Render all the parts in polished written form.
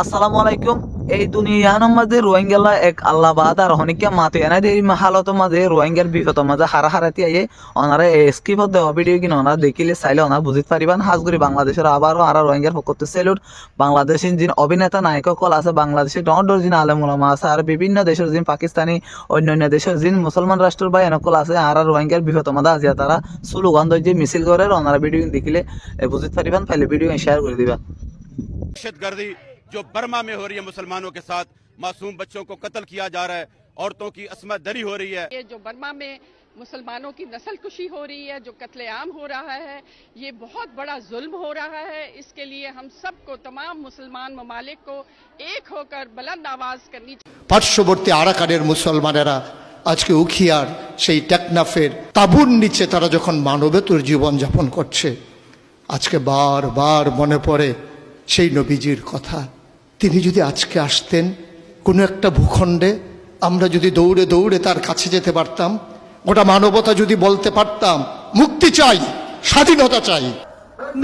আসসালামু আলাইকুম। এই দুনিয়ার মাঝে রোহিঙ্গালা এক আল্লাহ বাদ আর অনেকে মাতে এনাই এই হালত মাঝে রোহিঙ্গার বিপদ মাঝে হারাহারাতি আইয়ে ওনারা স্কিপ দেওয়া ভিডিও কিনা ওনারা দেখিলে চাইলে ওনারা বুঝতে পারিবেন। হাজগুড়ি বাংলাদেশের আবারও আর রোহিঙ্গার পক্ষতে সেলুট। বাংলাদেশের যিনি অভিনেতা নায়ক সকল আছে, বাংলাদেশের ডর যিনি আলেম ওলামা আছে, আর বিভিন্ন দেশের যিনি পাকিস্তানি অন্যান্য দেশের যিনি মুসলমান রাষ্ট্র বা এনকল আছে আর রোহিঙ্গার বিপদ মাঝে আজিয়া তারা স্লোগান দই যে মিছিল করে ওনারা ভিডিও দেখিলে বুঝতে পারিবেন। ফাইলে ভিডিও শেয়ার করে দিবা। दहशतगर्दी जो बर्मा में हो रही है, मुसलमानों के साथ मासूम बच्चों को कत्ल किया जा रहा है, औरतों की अस्मत दरी हो रही है। ये जो बर्मा में मुसलमानों की नस्लकुशी हो रही है, जो कत्लेआम हो रहा है, ये बहुत बड़ा जुल्म हो रहा है। इसके लिए हम सबको, तमाम मुसलमान ममालिक को एक होकर बुलंद आवाज करनी चाहिए। পার্শ্ববর্তী আরাকানের মুসলমানেরা আজকে উখিয়ার সেই টেকনাফের তাঁবুর নিচে তারা যখন মানবেতর জীবন যাপন করছে, আজকে বারবার মনে পড়ে সেই নবীজির কথা। তিনি যদি আজকে আসতেন কোনো একটা ভূখণ্ডে, আমরা যদি দৌড়ে দৌড়ে তার কাছে যেতে পারতাম, গোটা মানবতা যদি বলতে পারতাম মুক্তি চাই, স্বাধীনতা চাই।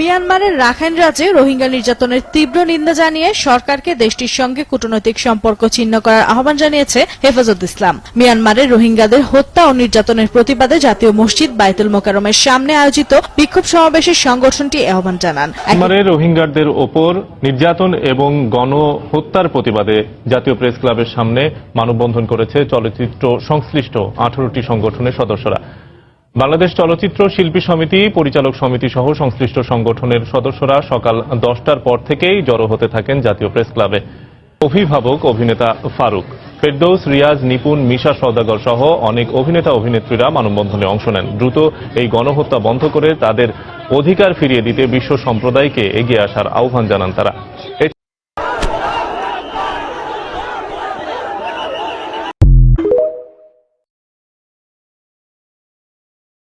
মিয়ানমারের রাখাইন রাজ্যে রোহিঙ্গা নির্যাতনের তীব্র নিন্দা জানিয়ে সরকারকে দেশটির সঙ্গে কূটনৈতিক সম্পর্ক ছিন্ন করার আহ্বান জানিয়েছে হেফাজত ইসলাম। মিয়ানমারের রোহিঙ্গাদের হত্যা ও নির্যাতনের প্রতিবাদে জাতীয় মসজিদ বাইতুল মোকাররমের সামনে আয়োজিত বিক্ষোভ সমাবেশে সংগঠনটি আহ্বান জানান। মিয়ানমারের রোহিঙ্গাদের ওপর নির্যাতন এবং গণহত্যার প্রতিবাদে জাতীয় প্রেস ক্লাবের সামনে মানববন্ধন করেছে চলচ্চিত্র সংশ্লিষ্ট 18টি সংগঠনের সদস্যরা। বাংলাদেশ চলচ্চিত্র শিল্পী সমিতি, পরিচালক সমিতি সহ সংশ্লিষ্ট সংগঠনের সদস্যরা সকাল 10টার পর থেকেই জড়ো হতে থাকেন জাতীয় প্রেস ক্লাবে। অভিভাবক অভিনেতা ফারুক, ফেরদৌস, রিয়াজ, নিপুণ, মিশা সওদাগর সহ অনেক অভিনেতা অভিনেত্রীরা মানববন্ধনে অংশ নেন। দ্রুত এই গণহত্যা বন্ধ করে তাদের অধিকার ফিরিয়ে দিতে বিশ্ব সম্প্রদায়কে এগিয়ে আসার আহ্বান জানান তারা।